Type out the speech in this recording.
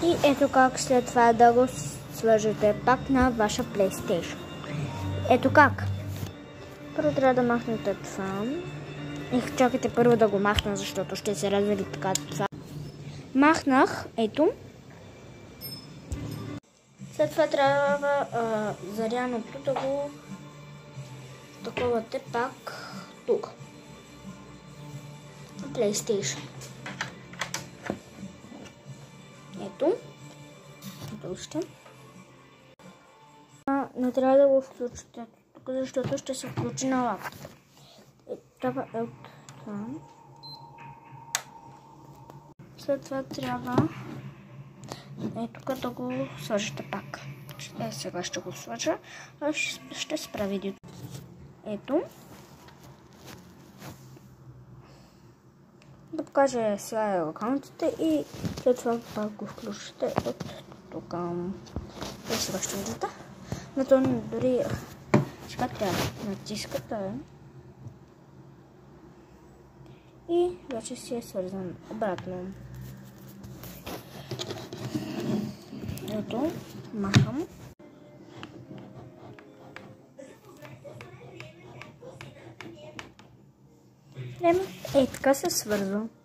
И ето как след това да го сложите пак на ваша PlayStation. Ето как. Първо трябва да махнете това. И чакайте първо да го махна, защото ще се развали така това. Махнах, ето. След това трябва заряното да го таковате пак тук. На PlayStation. Ето. Още. Не трябва да го включите тук, защото ще се включи на лаптопа. Трябва от това. След това трябва тук да го сложите пак. Сега ще го сложа, а ще спра видеото. Ето. Да покажа сега акаунтите и след това пак го включите от тук. И сега ще видите. На то дори сега трябва да натискате. И вече си е свързан обратно. Ето, махам. Така се свързва.